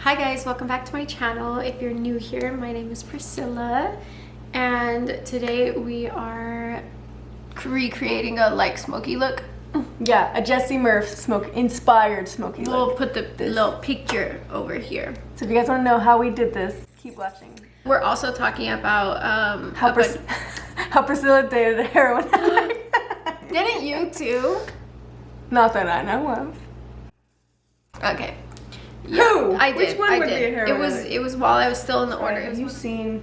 Hi guys, welcome back to my channel. If you're new here, my name is Priscilla, and today we are recreating a like smoky look. Yeah, a Jessie Murph inspired smoky look. We'll put the little picture over here. So if you guys want to know how we did this, keep watching. We're also talking about how Priscilla dated a heroin addict. Didn't you too? Not that I know of. Okay. Yeah, who? I did. Which one would be a heroin addict? It was while I was still in the order. Have you seen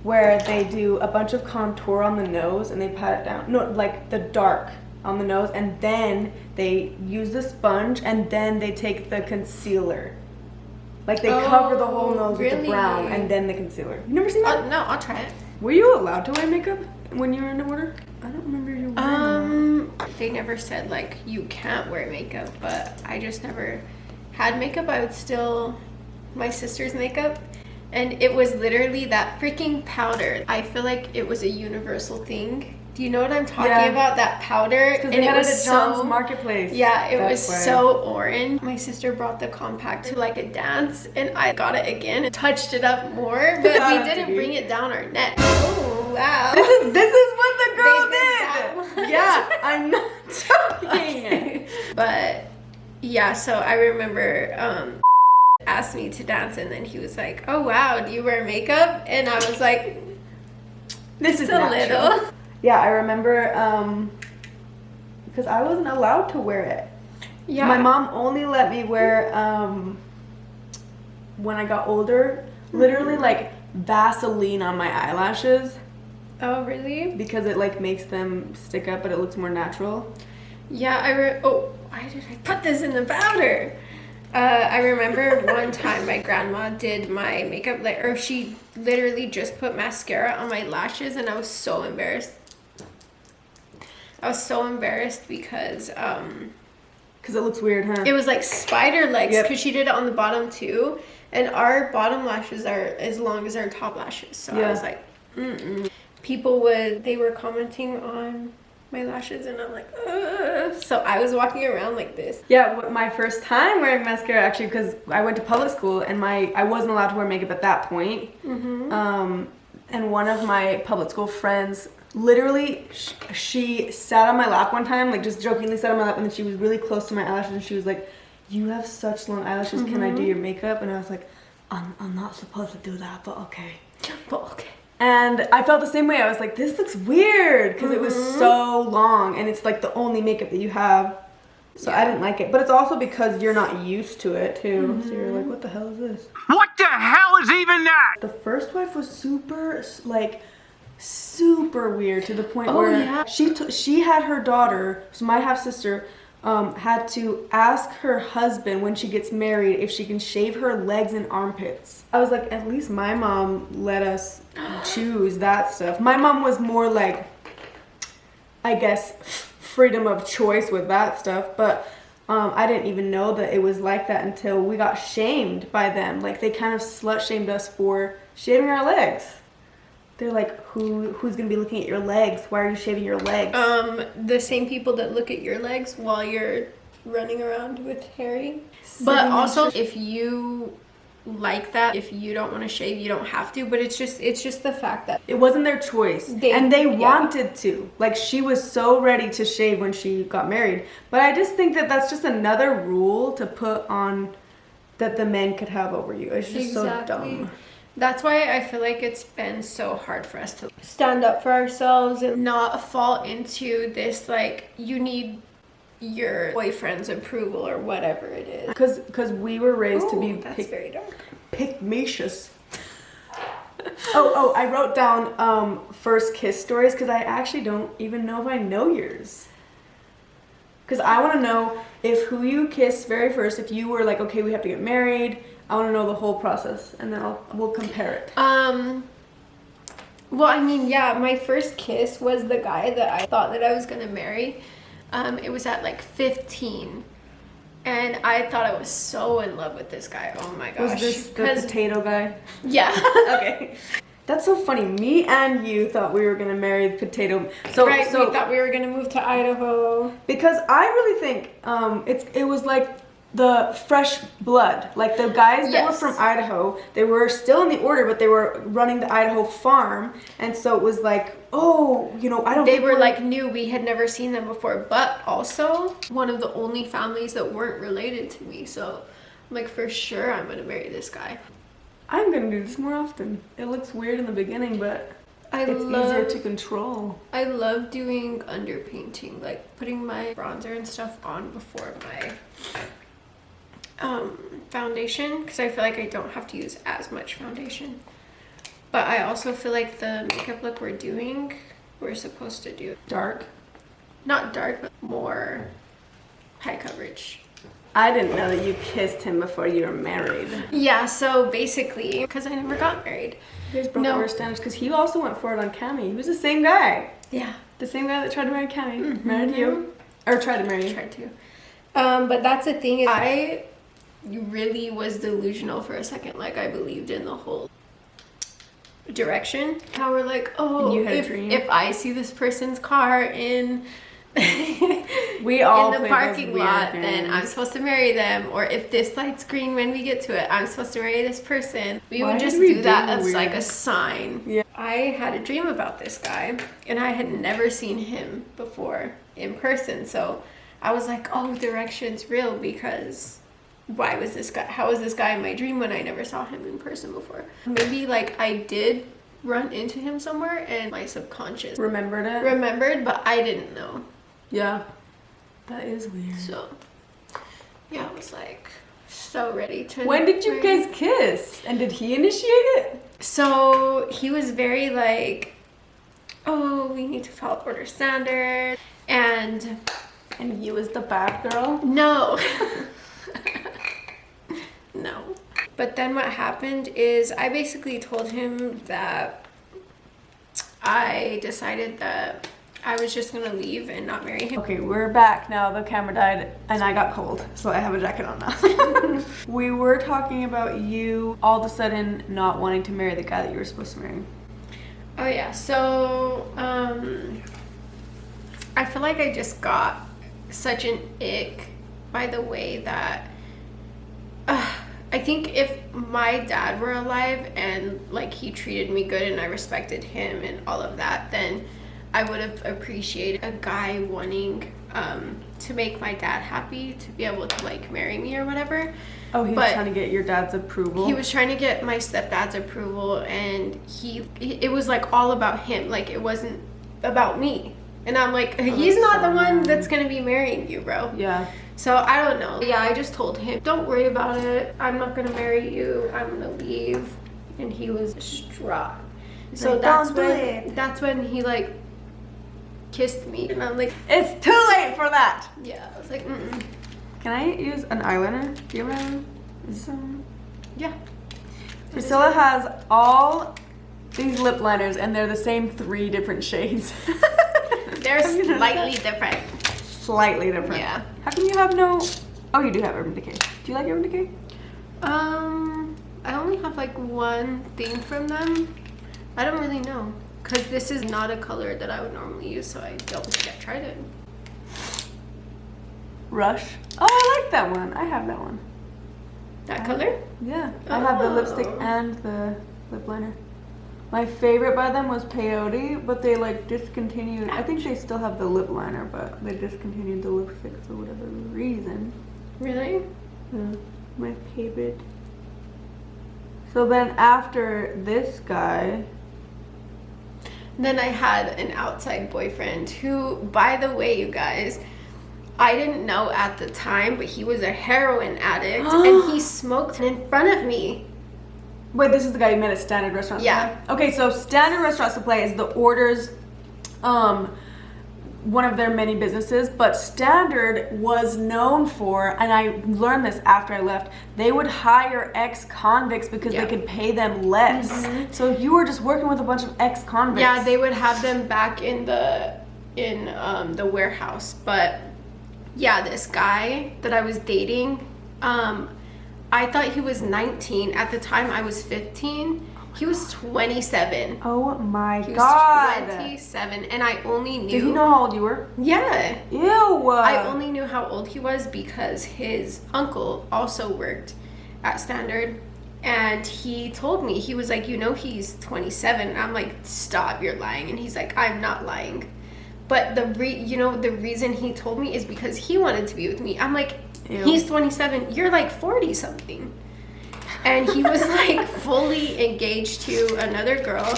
where they do a bunch of contour on the nose and they pat it down? No, like the dark on the nose, and then they use the sponge and then they take the concealer. Like they cover the whole nose with the brown and then the concealer. You never seen that? No, I'll try it. Were you allowed to wear makeup when you were in the order? I don't remember you wearing They never said like you can't wear makeup, but I just never had makeup. I would still my sister's makeup, and it was literally that freaking powder. I feel like it was a universal thing. Do you know what I'm talking about? That powder. Because they had it at John's Marketplace. Yeah, it was so orange. My sister brought the compact to like a dance, and I got it again and touched it up more, but we didn't bring it down our neck. Oh wow! This is what the girl did. Yeah, I'm not joking. But yeah, so I remember asked me to dance, and then he was like, "Oh wow, do you wear makeup?" And I was like, "This is a little." Yeah, I remember because I wasn't allowed to wear it. Yeah. My mom only let me wear when I got older, literally like Vaseline on my eyelashes. Oh, really? Because it like makes them stick up, but it looks more natural. Yeah, why did I put this in the powder? I remember one time my grandma did my makeup, or she literally just put mascara on my lashes, and I was so embarrassed. I was so embarrassed because it looks weird, huh? It was like spider legs, because she did it on the bottom too, and our bottom lashes are as long as our top lashes. So I was like, people they were commenting on my lashes, and I'm like, ugh. So I was walking around like this. Yeah, my first time wearing mascara, actually, because I went to public school and I wasn't allowed to wear makeup at that point. And one of my public school friends, literally, she sat on my lap one time, like just jokingly sat on my lap, and then she was really close to my eyelashes, and she was like, "You have such long eyelashes. Can I do your makeup?" And I was like, "I'm not supposed to do that, but okay." But okay. And I felt the same way. I was like, this looks weird because it was so long and it's like the only makeup that you have. So I didn't like it. But it's also because you're not used to it too. So you're like, what the hell is this? What the hell is even that? The first wife was super weird to the point where she had her daughter, so my half sister, had to ask her husband when she gets married if she can shave her legs and armpits. I was like, at least my mom let us choose that stuff. My mom was more like, I guess, freedom of choice with that stuff, but I didn't even know that it was like that until we got shamed by them. Like, they kind of slut shamed us for shaving our legs. They're like, who's gonna be looking at your legs? Why are you shaving your legs? The same people that look at your legs while you're running around with Harry. But also, if you like that, if you don't want to shave, you don't have to. But it's just the fact that it wasn't their choice, and they wanted to. Like, she was so ready to shave when she got married. But I just think that that's just another rule to put on that the men could have over you. It's just so dumb. That's why I feel like it's been so hard for us to stand up for ourselves and not fall into this, like, you need your boyfriend's approval or whatever it is. Because we were raised to be very dark. Pygmacious. I wrote down first kiss stories because I actually don't even know if I know yours. Because I want to know if who you kissed very first, if you were like, okay, we have to get married. I want to know the whole process, and then we'll compare it. Well, I mean, yeah, my first kiss was the guy that I thought that I was gonna marry. It was at like 15, and I thought I was so in love with this guy. Oh my gosh. Was this the potato guy? Yeah. Okay. That's so funny. Me and you thought we were gonna marry the potato. So we thought we were gonna move to Idaho. Because I really think it was like the fresh blood. Like the guys that were Yes. from Idaho, they were still in the order, but they were running the Idaho farm. And so it was like, oh, you know, I don't They think were we're- like new. We had never seen them before, but also one of the only families that weren't related to me. So I'm like, for sure, I'm gonna marry this guy. I'm gonna do this more often. It looks weird in the beginning, but it's easier to control. I love doing underpainting, like putting my bronzer and stuff on before my foundation, because I feel like I don't have to use as much foundation. But I also feel like the makeup look we're supposed to do Dark. not dark, but more high coverage. I didn't know that you kissed him before you were married. Yeah, so basically, because I never got married. You guys broke No. our standards because he also went for it on Cami. He was the same guy. Yeah, The same guy that tried to marry Cami. Married you. Or tried to marry I you. tried to. But that's the thing, is I really was delusional for a second. Like, I believed in the whole direction. How we're like, oh, You had a dream. if I see this person's car in We all in the played those parking weird lot, then games. I'm supposed to marry them. Or if this light's green when we get to it, I'm supposed to marry this person. We Why would just did we do that do as weird- like a sign. Yeah. I had a dream about this guy, and I had never seen him before in person. So I was like, oh, direction's real, because how was this guy in my dream when I never saw him in person before? Maybe like I did run into him somewhere and my subconscious Remembered it? remembered, but I didn't know. Yeah. That is weird. So yeah, I was like so ready to. When did you marry. guys kiss? And did he initiate it? So he was very like, oh, we need to follow order standard, and And you was the bad girl? no. No. But then what happened is I basically told him that I decided that I was just gonna leave and not marry him. Okay, we're back now. The camera died and I got cold, so I have a jacket on now. We were talking about you all of a sudden not wanting to marry the guy that you were supposed to marry. Oh yeah, so I feel like I just got such an ick by the way that I think if my dad were alive and like he treated me good and I respected him and all of that, then I would have appreciated a guy wanting to make my dad happy, to be able to like marry me or whatever. Oh, he was But trying to get your dad's approval? he was trying to get my stepdad's approval, and it was like all about him, like it wasn't about me. And I'm like, he's not the one that's gonna be marrying you, bro. Yeah. So I don't know. Yeah, I just told him, don't worry about it. I'm not gonna marry you. I'm gonna leave. And he was distraught. So like, that's "Don't do when it." that's when he like kissed me, and I'm like, It's too late for that! yeah. I was like, mm-mm. Can I use an eyeliner? Do you have an eyeliner? Is this one? Yeah. Priscilla has all these lip liners and they're the same 3 different shades. They're slightly different. Slightly different. Yeah. How come you have no... Oh, you do have Urban Decay. Do you like Urban Decay? I only have like one thing from them. I don't really know, because this is not a color that I would normally use, so I don't think I tried it. Rush. Oh, I like that one. I have that one. That color? Yeah. I have the lipstick Oh. and the lip liner. My favorite by them was Peyote, but they like discontinued. I think they still have the lip liner, but they discontinued the lipstick for whatever reason. Really? Yeah, my favorite. So then after this guy, Then I had an outside boyfriend who, by the way, you guys, I didn't know at the time, but he was a heroin addict and he smoked in front of me. wait, this is the guy you met at Standard Restaurant Yeah. Supply? Okay, so Standard Restaurant Supply is the Orders, one of their many businesses, but Standard was known for, and I learned this after I left, they would hire ex-convicts because Yeah. they could pay them less. So you were just working with a bunch of ex-convicts. Yeah, they would have them back in the warehouse. But yeah, this guy that I was dating, I thought he was 19. At the time, I was 15. He was 27. Oh my He was god. 27, and I only knew. Did he know how old you were? Yeah. Ew. I only knew how old he was because his uncle also worked at Standard, and he told me, he was like, you know, he's 27. And I'm like, stop, you're lying. And he's like, I'm not lying. But the reason he told me is because he wanted to be with me. I'm like, Ew. He's 27. You're like 40 something. And he was like fully engaged to another girl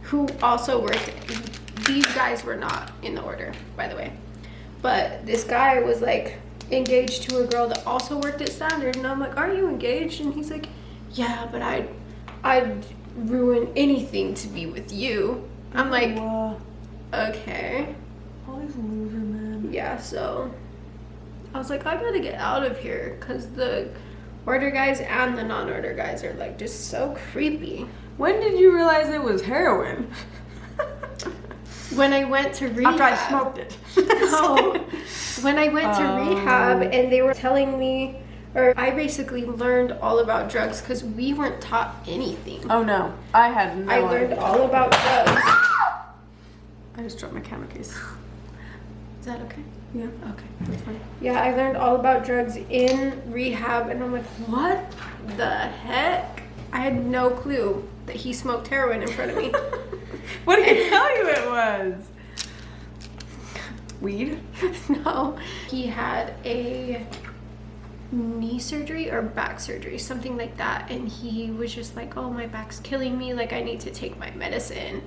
who also worked. These guys were not in the order, by the way. But this guy was like engaged to a girl that also worked at Standard. And I'm like, are you engaged? And he's like, yeah, but I'd ruin anything to be with you. I'm like, okay. All these loser men. Yeah, so I was like, I gotta get out of here because the order guys and the non-order guys are like just so creepy. When did you realize it was heroin? When I went to rehab. After I smoked it. No. When I went to rehab and they were telling me, or I basically learned all about drugs because we weren't taught anything. Oh no, I had no I learned idea. all about drugs. I just dropped my camera case. Is that okay? Yeah. Okay. That's fine. Yeah, I learned all about drugs in rehab, and I'm like, what the heck? I had no clue that he smoked heroin in front of me. What did he tell you it was? Weed? No. He had a knee surgery or back surgery, something like that, and he was just like, oh, my back's killing me, like I need to take my medicine.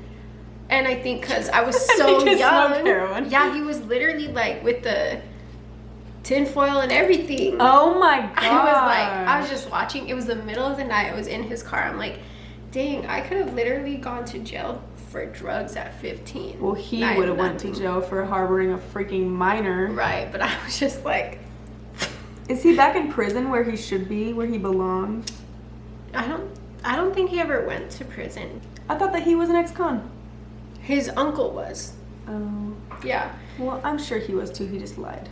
And I think because I was so He just young. smoked heroin. Yeah, he was literally like with the tinfoil and everything. Oh my god. I was just watching. It was the middle of the night. I was in his car. I'm like, dang, I could have literally gone to jail for drugs at 15. Well, he would have went to jail for harboring a freaking minor. Right, but I was just like, Is he back in prison where he should be, where he belongs? I don't think he ever went to prison. I thought that he was an ex-con. His uncle was. Oh. Yeah. Well, I'm sure he was too. He just lied.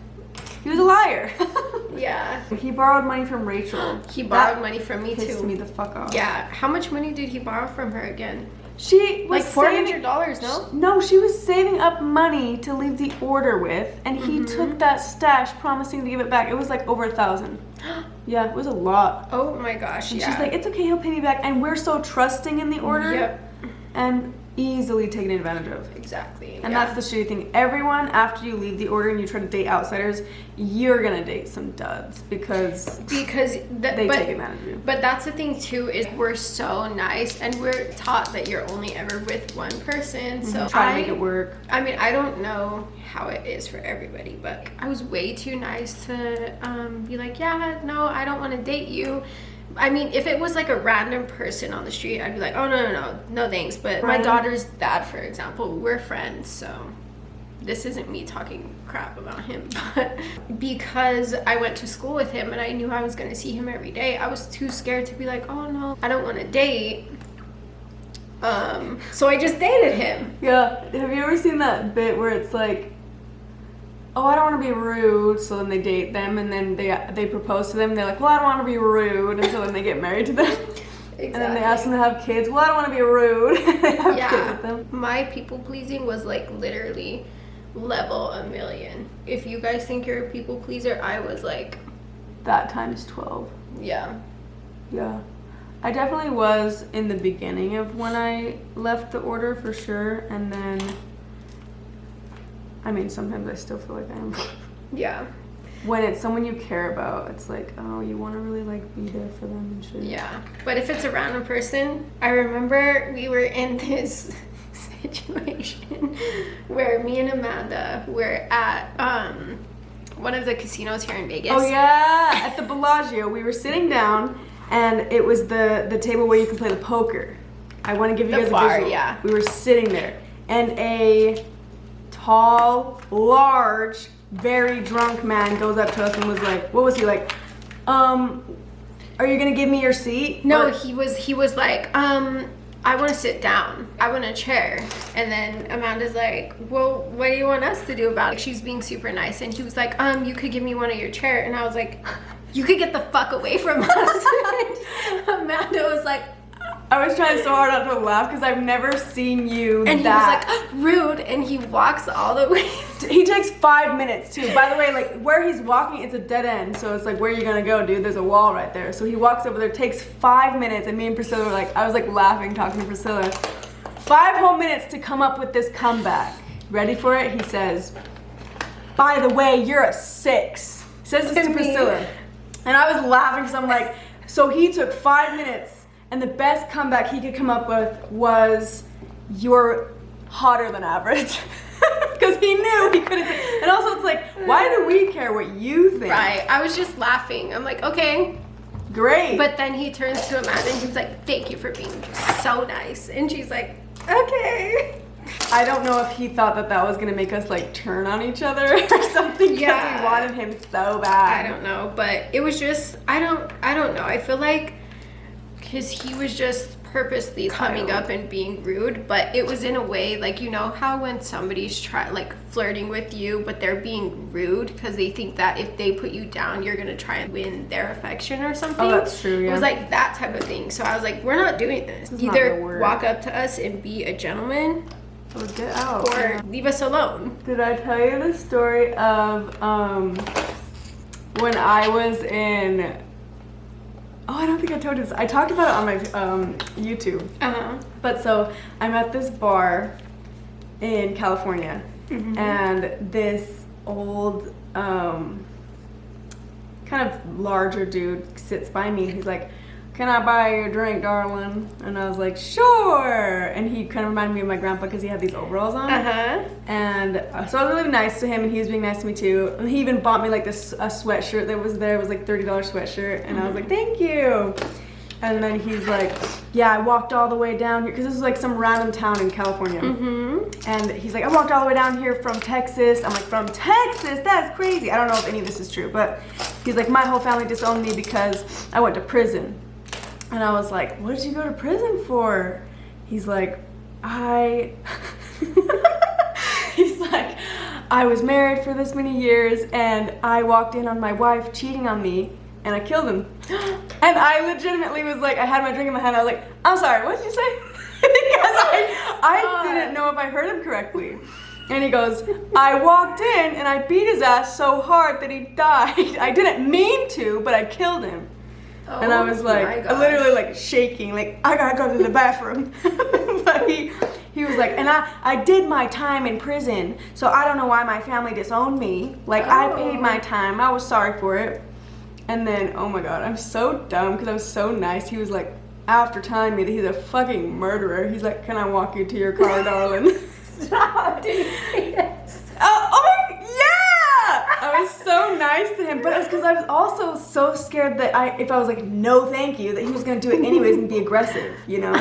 He was a liar. Yeah. He borrowed money from Rachel. He borrowed money from me Pissed too. me the fuck off. Yeah. How much money did he borrow from her again? She was Like saving- $400, no? No, she was saving up money to leave the order with, and he took that stash, promising to give it back. It was like over $1,000. Yeah, it was a lot. Oh my gosh, And yeah. she's like, it's okay, he'll pay me back. And we're so trusting in the order. Yep. And easily taken advantage of. Exactly. And that's the shitty thing. Everyone, after you leave the order and you try to date outsiders, you're gonna date some duds because they take advantage of you. But that's the thing too, is we're so nice and we're taught that you're only ever with one person. So Try to make it work. I mean, I don't know how it is for everybody, but I was way too nice to be like, yeah, no, I don't want to date you. I mean, if it was like a random person on the street, I'd be like, oh, no thanks. But my daughter's dad, for example, we're friends, so this isn't me talking crap about him. But because I went to school with him and I knew I was going to see him every day, I was too scared to be like, oh no, I don't want to date. So I just dated him. Yeah. Have you ever seen that bit where it's like, oh, I don't want to be rude, so then they date them, and then they propose to them, they're like, well, I don't want to be rude, and so then they get married to them. Exactly. And then they ask them to have kids, well, I don't want to be rude. They have kids with them. My people pleasing was like literally level 1,000,000. If you guys think you're a people pleaser, I was like... That times 12. Yeah. Yeah. I definitely was in the beginning of when I left the order, for sure, and then... I mean, sometimes I still feel like I am. Yeah. When it's someone you care about, it's like, oh, you want to really, like, be there for them and shit. Yeah. But if it's a random person, I remember we were in this situation where me and Amanda were at one of the casinos here in Vegas. Oh, yeah. At the Bellagio, we were sitting down, and it was the table where you can play the poker. I want to give you The guys bar, a visual. yeah. We were sitting there, and a tall, large, very drunk man goes up to us and was like, what was he like? Are you gonna give me your seat? No, Or- he was like, I want to sit down. I want a chair. And then Amanda's like, well, what do you want us to do about it? She's being super nice. And he was like, you could give me one of your chair. And I was like, you could get the fuck away from us. And Amanda was like, I was trying so hard not to laugh because I've never seen you And that. he was like, rude, and he walks all the way. He takes 5 minutes too. By the way, like where he's walking, it's a dead end. So it's like, where are you gonna go, dude? There's a wall right there. So he walks over there, takes 5 minutes, and me and Priscilla were like, I was like laughing, talking to Priscilla. 5 whole minutes to come up with this comeback. Ready for it? He says, by the way, you're a 6. He says this to Priscilla. And I was laughing because I'm like, so he took 5 minutes, and the best comeback he could come up with was, you're hotter than average. Because he knew he couldn't say. And also it's like, why do we care what you think? Right. I was just laughing. I'm like, okay. Great. But then he turns to Amanda and he's like, thank you for being so nice. And she's like, okay. I don't know if he thought that that was going to make us like turn on each other or something, because we wanted him so bad. I don't know, but it was just, I don't know. I feel like because he was just purposely coming up and being rude, but it was in a way like, you know how when somebody's like flirting with you, but they're being rude because they think that if they put you down, you're gonna try and win their affection or something. Oh, that's true. Yeah. It was like that type of thing. So I was like, we're not doing this. Either walk up to us and be a gentleman, or get out, or leave us alone. Did I tell you the story of when I was in? Oh, I don't think I told you this. I talked about it on my YouTube. But so I'm at this bar in California, and this old, kind of larger dude sits by me. He's like, "Can I buy you a drink, darling?" And I was like, "Sure." And he kind of reminded me of my grandpa because he had these overalls on. And so I was really nice to him, and he was being nice to me too. And he even bought me like this a sweatshirt that was there. It was like $30 sweatshirt, and I was like, "Thank you." And then he's like, "Yeah, I walked all the way down here," because this is like some random town in California. And he's like, "I walked all the way down here from Texas." I'm like, "From Texas? That's crazy." I don't know if any of this is true, but he's like, "My whole family disowned me because I went to prison." And I was like, "What did you go to prison for?" He's like, he's like, "I was married for this many years, and I walked in on my wife cheating on me, and I killed him." And I legitimately was like, I had my drink in my hand, I was like, "I'm sorry, what did you say?" Because I didn't know if I heard him correctly. And he goes, "I walked in and I beat his ass so hard that he died. I didn't mean to, but I killed him." And I was like, literally like shaking, like, "I gotta go to the bathroom." But he was like, "And I did my time in prison, so I don't know why my family disowned me. Like, I paid my time, I was sorry for it." And then, oh my god, I'm so dumb because I was so nice. He was like, after telling me that he's a fucking murderer, he's like, "Can I walk you to your car, darling?" Stop, did you say this? I was so nice to him, but it was because I was also so scared that if I was like, "No, thank you," that he was gonna do it anyways and be aggressive, you know?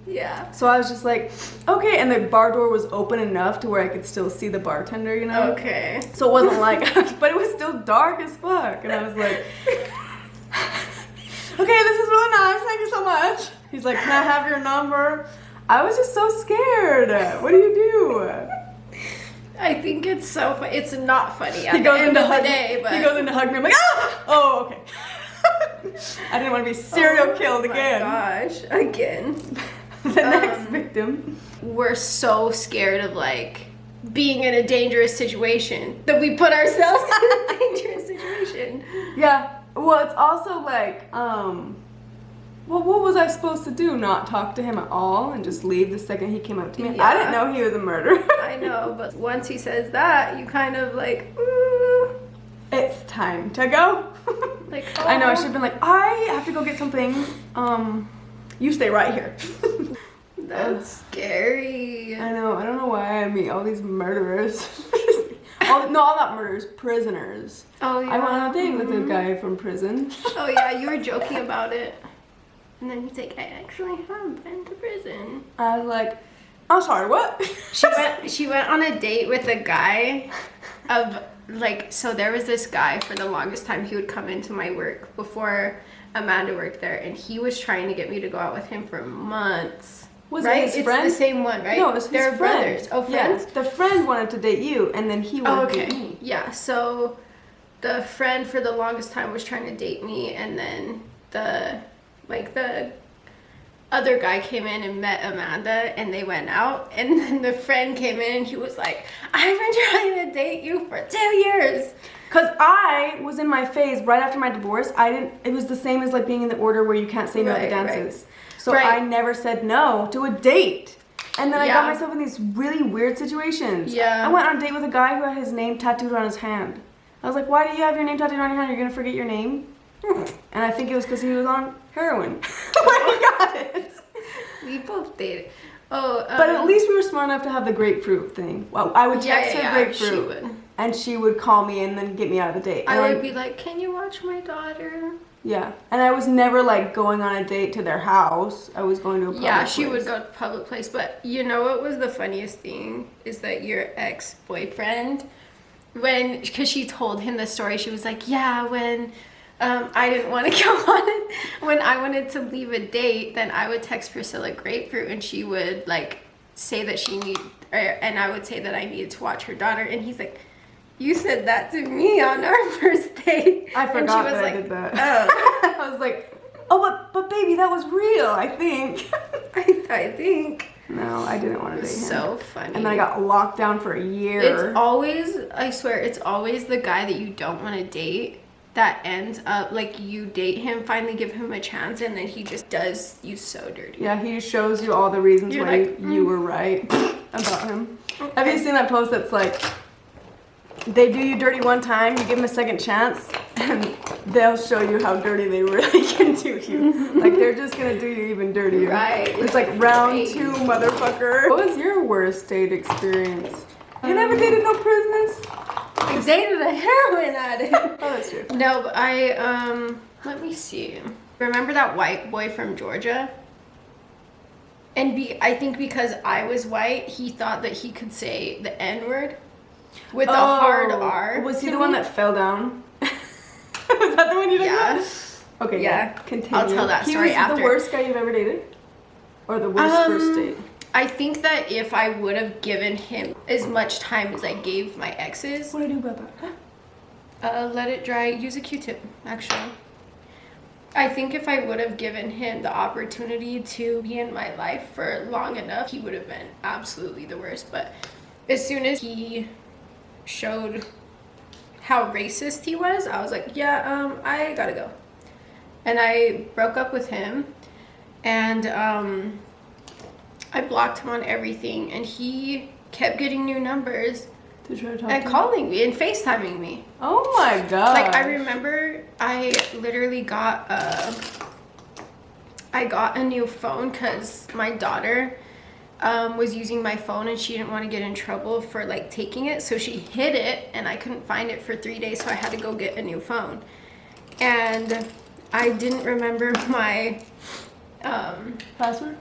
Yeah. So I was just like, okay, and the bar door was open enough to where I could still see the bartender, you know? Okay. So it wasn't like, but it was still dark as fuck, and I was like, "Okay, this is really nice, thank you so much." He's like, "Can I have your number?" I was just so scared. What do you do? I think it's so funny. It's not funny at He the goes end into of the hug day, but he goes in to hug me. I'm like, "Ah!" Oh, okay. I didn't want to be serial killed again. Oh my gosh, again. The next victim. We're so scared of like being in a dangerous situation that we put ourselves in a dangerous situation. Yeah. Well, it's also like, well, what was I supposed to do? Not talk to him at all and just leave the second he came up to me? Yeah. I didn't know he was a murderer. I know, but once he says that, you kind of like, ooh. It's time to go. Like, I know, I should have been like, "I have to go get something. You stay right here." That's scary. I know, I don't know why I meet all these murderers. All not murderers, prisoners. Oh yeah. I went on a date with a guy from prison. Oh yeah, you were joking about it. And then he's like, "I actually have been to prison." I was like, "I'm sorry, what?" She went on a date with a guy of like, so there was this guy for the longest time. He would come into my work before Amanda worked there, and he was trying to get me to go out with him for months. Was right? it his friend? It's the same one, right? No, it was his They're friend. brothers. Oh, friends? Yeah, the friend wanted to date you, and then he wanted to date me. Yeah, so the friend for the longest time was trying to date me, and then the other other guy came in and met Amanda, and they went out, and then the friend came in and he was like, I've been trying to date you for 2 years. Because I was in my phase right after my divorce. It was the same as like being in the order where you can't say no to dances. So I never said no to a date. And then I got myself in these really weird situations. Yeah. I went on a date with a guy who had his name tattooed on his hand. I was like, why do you have your name tattooed on your hand? You're going to forget your name? And I think it was because he was on heroin. I got it. We both dated. Oh, but at least we were smart enough to have the grapefruit thing. Well, I would text her grapefruit. She would. And she would call me and then get me out of the date. I would be like, can you watch my daughter? Yeah. And I was never like going on a date to their house. I was going to a public place. She would go to a public place. But you know what was the funniest thing? Is that your ex-boyfriend, because she told him the story, she was like, yeah, when I didn't want to go on it, when I wanted to leave a date, then I would text Priscilla grapefruit and she would like say that and I would say that I needed to watch her daughter. And he's like, you said that to me on our first date. I forgot that I did that. Oh. I was like, oh, but baby, that was real, I think. I think. No, I didn't want to date him. So funny. And then I got locked down for a year. It's always, I swear, it's always the guy that you don't want to date that ends up, like, you date him, finally give him a chance, and then he just does you so dirty. Yeah, he just shows you all the reasons You're why like, you were right about him. Okay. Have you seen that post that's like, they do you dirty one time, you give them a second chance, and they'll show you how dirty they really can do you. Like, they're just gonna do you even dirtier. Right. It's like round 2, motherfucker. What was your worst date experience? You never dated no prisoners? I dated a heroin addict. Oh, that's true. No, but let me see. Remember that white boy from Georgia? And I think because I was white, he thought that he could say the N-word with the hard R. Was he the one that fell down? Was that the one you did? Yeah. Okay, Yeah. Continue. I'll tell that story He was after. the worst guy you've ever dated? Or the worst first date? I think that if I would have given him as much time as I gave my exes, What do I do about that? let it dry, use a Q-tip, actually. I think if I would have given him the opportunity to be in my life for long enough, he would have been absolutely the worst. But as soon as he showed how racist he was, I was like, yeah, I gotta go. And I broke up with him, and I blocked him on everything, and he kept getting new numbers To try to talk and to calling me and FaceTiming me. Oh my god. Like, I remember I literally got a new phone because my daughter was using my phone and she didn't want to get in trouble for like taking it, so she hid it and I couldn't find it for 3 days, so I had to go get a new phone. And I didn't remember my Password?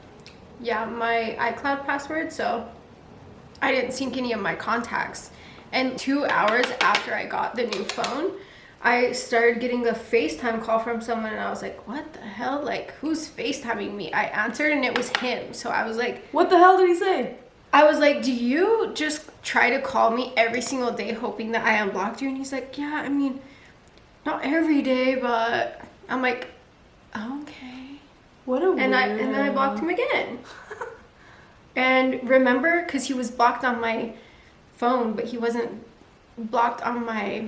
yeah, my iCloud password, so I didn't sync any of my contacts. And 2 hours after I got the new phone, I started getting a FaceTime call from someone, and I was like, what the hell? Like, who's FaceTiming me? I answered, and it was him. So I was like, What the hell did he say? I was like, do you just try to call me every single day hoping that I unblocked you? And he's like, yeah, I mean, not every day, but I'm like, okay. What a And then I blocked him again. And remember, because he was blocked on my phone, but he wasn't blocked on my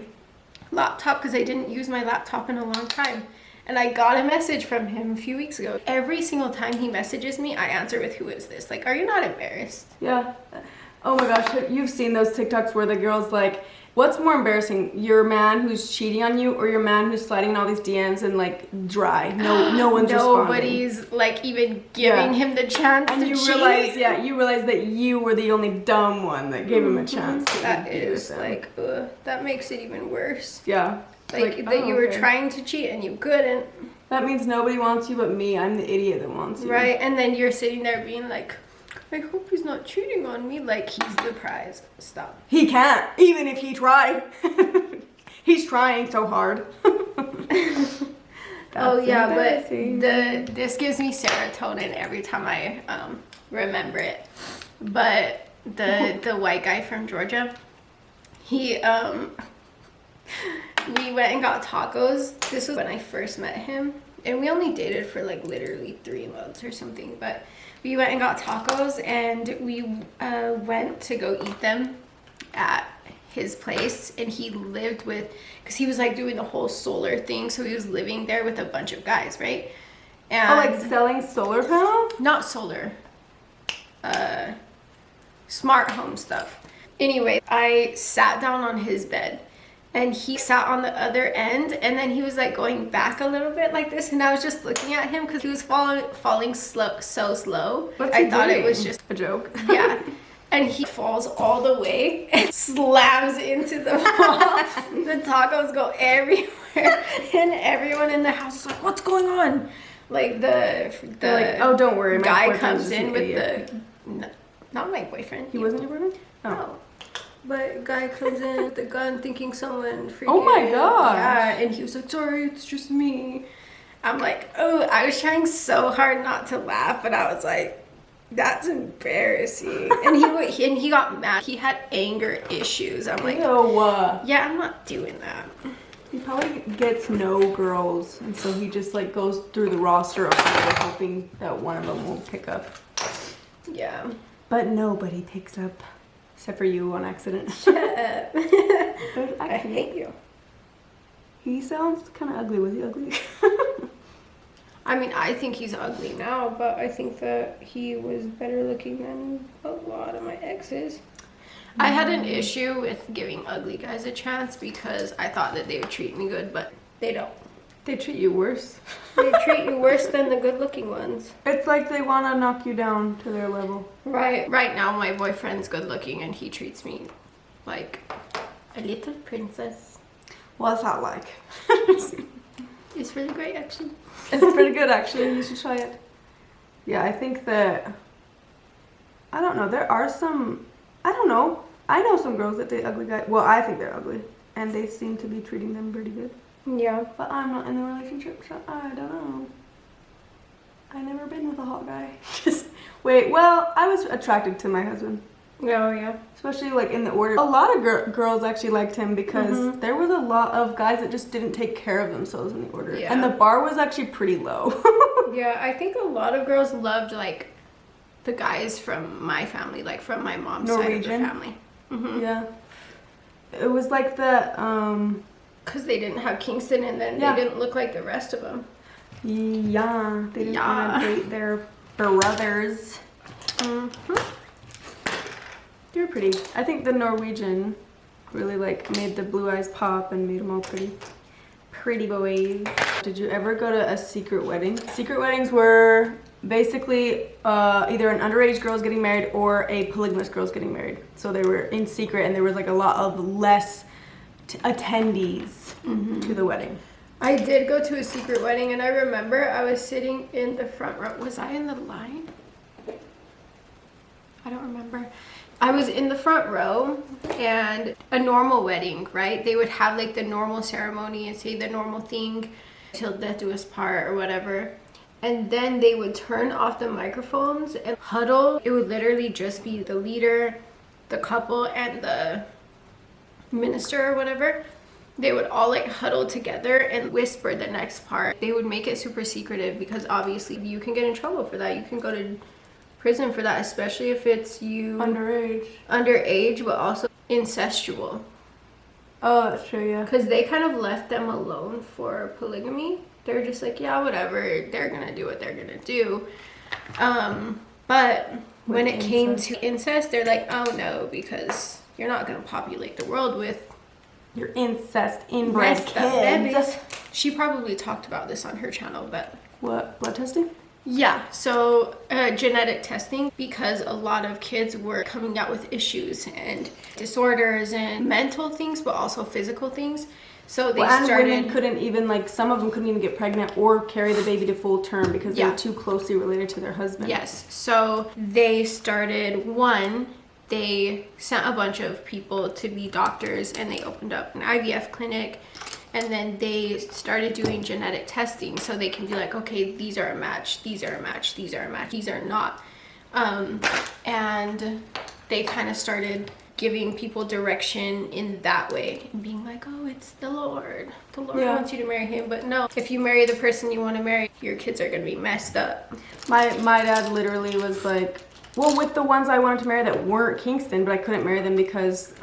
laptop because I didn't use my laptop in a long time. And I got a message from him a few weeks ago. Every single time he messages me, I answer with, who is this? Like, are you not embarrassed? Yeah. Oh my gosh, you've seen those TikToks where the girl's like, what's more embarrassing, your man who's cheating on you or your man who's sliding in all these DMs and like dry? No one's responding. Nobody's like even giving him the chance and to you cheat. you realize that you were the only dumb one that gave him a chance. That is like, that makes it even worse. Yeah. Like that you were trying to cheat and you couldn't. That means nobody wants you but me. I'm the idiot that wants you. Right, and then you're sitting there being like, I hope he's not cheating on me. Like, he's the prize. Stop. He can't, even if he tried. He's trying so hard. Oh yeah, but this gives me serotonin every time I remember it. But the white guy from Georgia, he we went and got tacos. This was when I first met him, and we only dated for like literally 3 months or something, but we went and got tacos, and we went to go eat them at his place, and he lived with, because he was like doing the whole solar thing, so he was living there with a bunch of guys, right? And Oh, like selling solar panels? not solar, smart home stuff. Anyway, I sat down on his bed, and he sat on the other end, and then he was like going back a little bit like this, and I was just looking at him because he was falling slow, so slow. I thought it was just a joke. yeah. And he falls all the way and slams into the wall. The tacos go everywhere, and everyone in the house is like, "What's going on?" Like the like, "Oh, don't worry, my guy boyfriend's comes just in an with idiot." not my boyfriend. He wasn't your boyfriend? Oh. No. But guy comes in with the gun thinking someone freaking... Oh my god. Yeah, and he was like, "Sorry, it's just me." I'm like, oh, I was trying so hard not to laugh, but I was like, that's embarrassing. And he got mad. He had anger issues. I'm like, Ew. yeah, I'm not doing that. He probably gets no girls, and so he just like goes through the roster of people hoping that one of them will pick up. Yeah. But nobody picks up, except for you on accident. Shut up. I hate you. He sounds kind of ugly. Was he ugly? I mean, I think he's ugly now, but I think that he was better looking than a lot of my exes. I had an issue with giving ugly guys a chance because I thought that they would treat me good, but they don't. They treat you worse. They treat you worse than the good looking ones. It's like they want to knock you down to their level. Right. Right now, my boyfriend's good looking and he treats me like a little princess. What's that like? It's really great, actually. It's pretty good, actually. You should try it. Yeah, I think that... I don't know. There are some... I don't know. I know some girls that date ugly guys. Well, I think they're ugly. And they seem to be treating them pretty good. Yeah. But I'm not in a relationship, so I don't know. I never been with a hot guy. Wait, well, I was attracted to my husband. Oh, yeah. Especially like in the order. A lot of girls actually liked him because there was a lot of guys that just didn't take care of themselves in the order. Yeah. And the bar was actually pretty low. Yeah, I think a lot of girls loved like the guys from my family, like from my mom's side of the family. Yeah. It was like the, because they didn't have Kingston, and then they didn't look like the rest of them. Yeah, they didn't want to date their brothers. They're pretty. I think the Norwegian really like made the blue eyes pop and made them all pretty. Pretty boys. Did you ever go to a secret wedding? Secret weddings were basically either an underage girl's getting married or a polygamous girl's getting married. So they were in secret, and there was like a lot of less attendees to the wedding. I did go to a secret wedding, and I remember I was sitting in the front row. Was I in the line? I don't remember. I was in the front row, and a normal wedding, right? They would have like the normal ceremony and say the normal thing till death do us part or whatever. And then they would turn off the microphones and huddle. It would literally just be the leader, the couple, and the minister or whatever. They would all like huddle together and whisper the next part. They would make it super secretive because obviously you can get in trouble for that. You can go to prison for that, especially if it's you underage, but also incestual. Oh, that's true, yeah. Because they kind of left them alone for polygamy. They're just like, yeah, whatever, they're gonna do what they're gonna do. But when it came to incest, they're like, oh no, because you're not gonna populate the world with your incest inbred kids. She probably talked about this on her channel, but what, blood testing? Yeah, so genetic testing, because a lot of kids were coming out with issues and disorders and mental things, but also physical things. So they started. Women couldn't even, like, some of them couldn't even get pregnant or carry the baby to full term because they were too closely related to their husband. Yes, so they started, they sent a bunch of people to be doctors, and they opened up an IVF clinic. And then they started doing genetic testing so they can be like, okay, these are a match, these are a match, these are a match, these are not. And they kind of started giving people direction in that way and being like, oh, it's the Lord wants you to marry him. But no, if you marry the person you want to marry, your kids are gonna be messed up. My dad literally was like, well, with the ones I wanted to marry that weren't Kingston, but I couldn't marry them because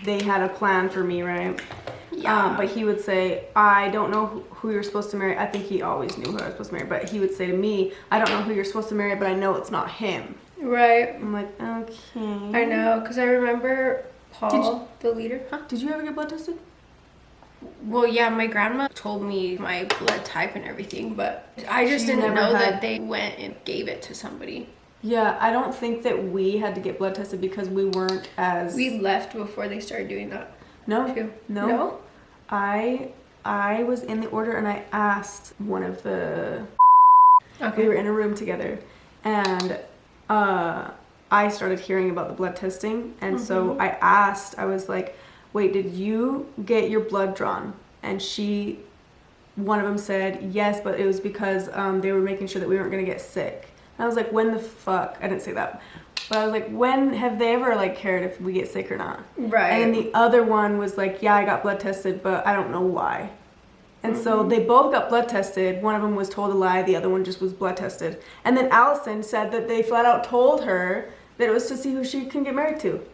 they had a plan for me, right? Yeah. But he would say, I don't know who you're supposed to marry. I think he always knew who I was supposed to marry, but he would say to me, I don't know who you're supposed to marry, but I know it's not him. Right. I'm like, okay. I know, because I remember Paul, the leader. Huh? Did you ever get blood tested? Well, yeah, my grandma told me my blood type and everything, but I just didn't know that they went and gave it to somebody. Yeah, I don't think that we had to get blood tested because we weren't as... We left before they started doing that. No. Too. No? I was in the order and I asked one of the... Okay. We were in a room together and I started hearing about the blood testing, and so I asked, I was like, wait, did you get your blood drawn? And one of them said yes, but it was because they were making sure that we weren't gonna get sick. And I was like, when the fuck? I didn't say that, but I was like, when have they ever like cared if we get sick or not? Right. And then the other one was like, yeah, I got blood tested, but I don't know why. And so they both got blood tested. One of them was told a lie. The other one just was blood tested. And then Allison said that they flat out told her that it was to see who she can get married to.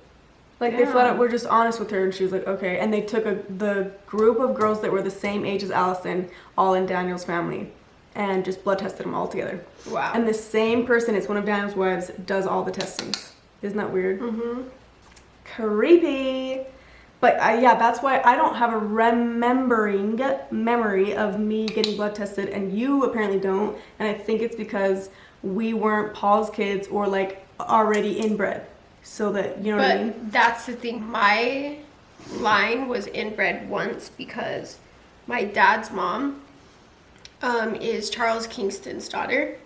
Like, they flat out were just honest with her, and she was like, okay. And they took the group of girls that were the same age as Allison, all in Daniel's family, and just blood tested them all together. Wow. And the same person, it's one of Daniel's wives, does all the testings. Isn't that weird? Mm-hmm. Creepy. But yeah, that's why I don't have a memory of me getting blood tested, and you apparently don't. And I think it's because we weren't Paul's kids or like already inbred. So that, you know what I mean? But that's the thing. My line was inbred once because my dad's mom is Charles Kingston's daughter,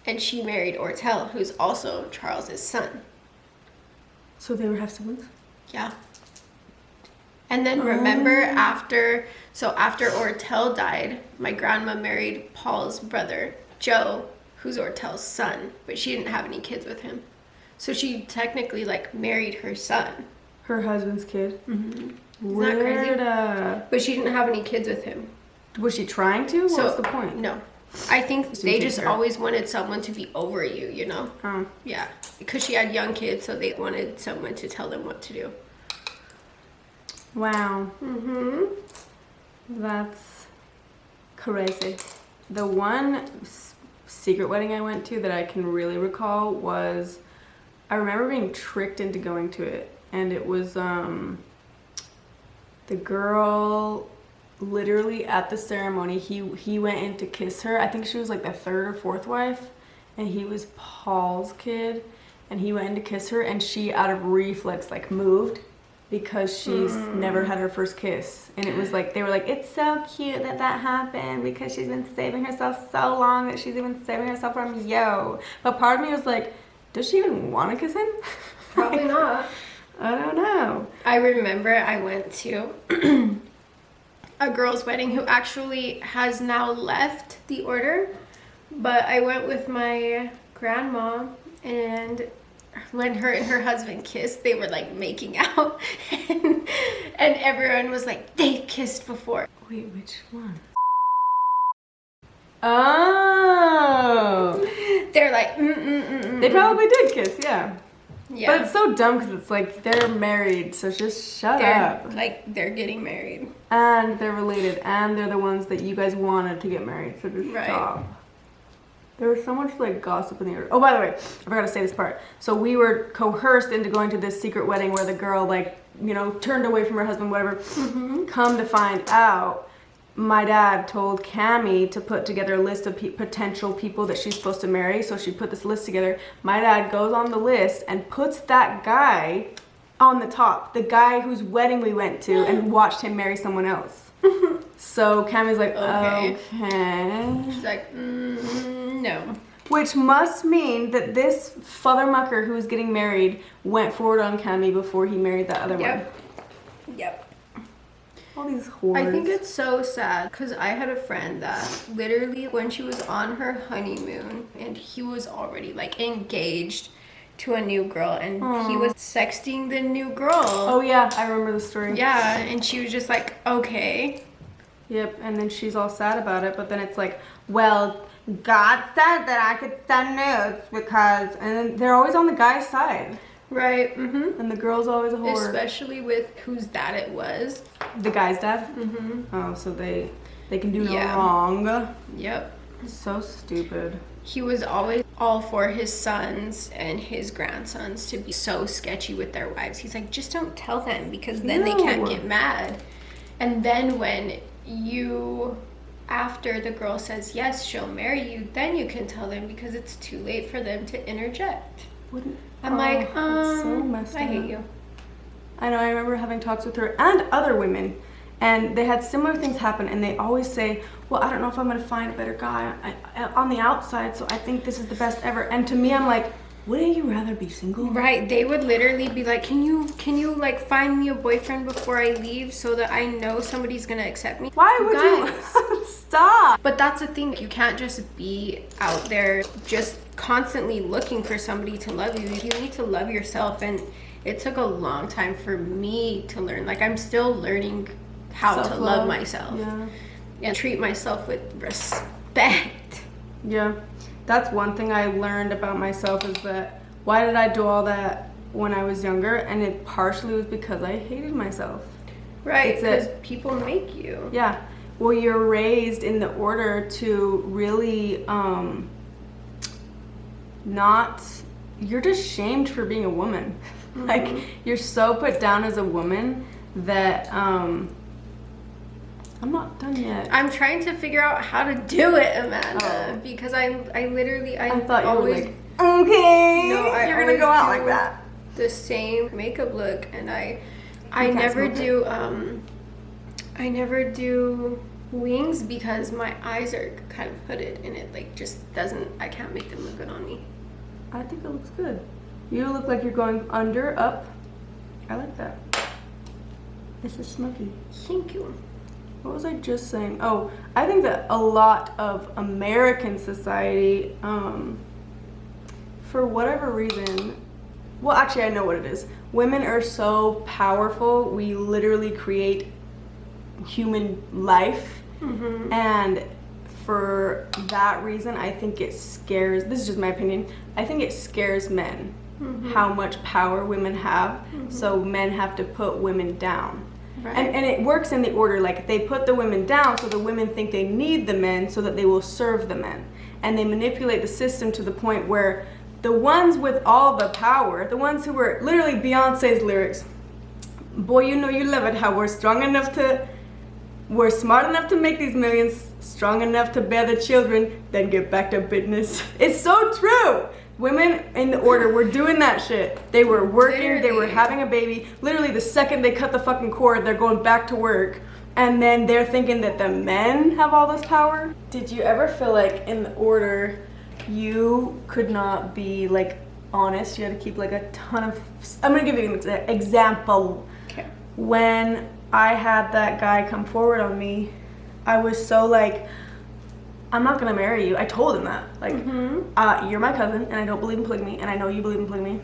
and she married Ortel, who's also Charles's son. So they were half siblings? Yeah. And then remember after Ortel died, my grandma married Paul's brother, Joe, who's Ortel's son, but she didn't have any kids with him. So she technically like married her son. Her husband's kid? Mm-hmm. Isn't that crazy? But she didn't have any kids with him. Was she trying to? What was the point? No. I think they just always wanted someone to be over you, you know? Oh. Yeah. Because she had young kids, so they wanted someone to tell them what to do. Wow. Mm-hmm. That's crazy. The one secret wedding I went to that I can really recall was, I remember being tricked into going to it, and it was the girl literally at the ceremony, he went in to kiss her. I think she was like the third or fourth wife, and he was Paul's kid, and he went in to kiss her, and she out of reflex like moved because she's never had her first kiss. And it was like, they were like, it's so cute that happened because she's been saving herself so long that she's even saving herself from you. But part of me was like, does she even want to kiss him? Probably not. I don't know. I remember I went to a girl's wedding who actually has now left the order, but I went with my grandma, and when her and her husband kissed, they were like making out, and everyone was like, they've kissed before. Wait, which one? Oh. They're like, They probably did kiss, yeah. Yeah. But it's so dumb because it's like they're married, so just shut up. Like, they're getting married. And they're related, and they're the ones that you guys wanted to get married, so just stop. There was so much like gossip in the order. Oh, by the way, I forgot to say this part. So we were coerced into going to this secret wedding where the girl like, you know, turned away from her husband, whatever. Come to find out, my dad told Cammie to put together a list of potential people that she's supposed to marry. So she put this list together. My dad goes on the list and puts that guy on the top. The guy whose wedding we went to and watched him marry someone else. So Cammie's like, okay. She's like, no. Which must mean that this father mucker who was getting married went forward on Cammie before he married that other one. Yep. All these whores. I think it's so sad because I had a friend that literally when she was on her honeymoon and he was already like engaged, to a new girl, and he was sexting the new girl. Oh yeah, I remember the story. Yeah, and she was just like, okay. Yep, and then she's all sad about it, but then it's like, well, God said that I could send notes because, and then they're always on the guy's side. Right, mm-hmm. And the girl's always a whore. Especially with whose dad it was. The guy's dad? Mm-hmm. Oh, so they can do no wrong. Yep. So stupid. He was always all for his sons and his grandsons to be so sketchy with their wives. He's like, just don't tell them because then they can't get mad. And then when after the girl says yes, she'll marry you, then you can tell them because it's too late for them to interject. I'm like, that's so messed I up. hate you. I know, I remember having talks with her and other women, and they had similar things happen, and they always say, well, I don't know if I'm going to find a better guy on the outside, so I think this is the best ever. And to me, I'm like, wouldn't you rather be single? Right, they would literally be like, can you like find me a boyfriend before I leave so that I know somebody's gonna accept me? Why would you? Stop. But that's the thing, you can't just be out there just constantly looking for somebody to love you. You need to love yourself, and it took a long time for me to learn. Like, I'm still learning how to love myself and treat myself with respect. Yeah. That's one thing I learned about myself is that why did I do all that when I was younger? And it partially was because I hated myself. Right, because people make you. Yeah. Well, you're raised in the order to really you're just shamed for being a woman. Mm-hmm. Like, you're so put down as a woman that I'm not done yet. I'm trying to figure out how to do it, Amanda, because I thought you always, were like, okay, no, you're gonna go out like that. The same makeup look, and I never do wings because my eyes are kind of hooded, and it like just doesn't. I can't make them look good on me. I think it looks good. You look like you're going under, up. I like that. This is smoky. Thank you. What was I just saying? Oh, I think that a lot of American society, for whatever reason, well, actually, I know what it is. Women are so powerful. We literally create human life. Mm-hmm. And for that reason, I think it scares, this is just my opinion, I think it scares men how much power women have. So men have to put women down. Right. And it works in the order, like they put the women down so the women think they need the men so that they will serve the men. And they manipulate the system to the point where the ones with all the power, the ones who were literally Beyonce's lyrics, boy, you know you love it how we're smart enough to make these millions, strong enough to bear the children, then get back to business. It's so true. Women in the order were doing that shit. They were working, literally. They were having a baby. Literally the second they cut the fucking cord, they're going back to work. And then they're thinking that the men have all this power. Did you ever feel like in the order you could not be like honest? You had to keep like a ton of, I'm gonna give you an example. Okay. When I had that guy come forward on me, I was so like, I'm not gonna marry you. I told him that. Like, you're my cousin, and I don't believe in polygamy, and I know you believe in polygamy.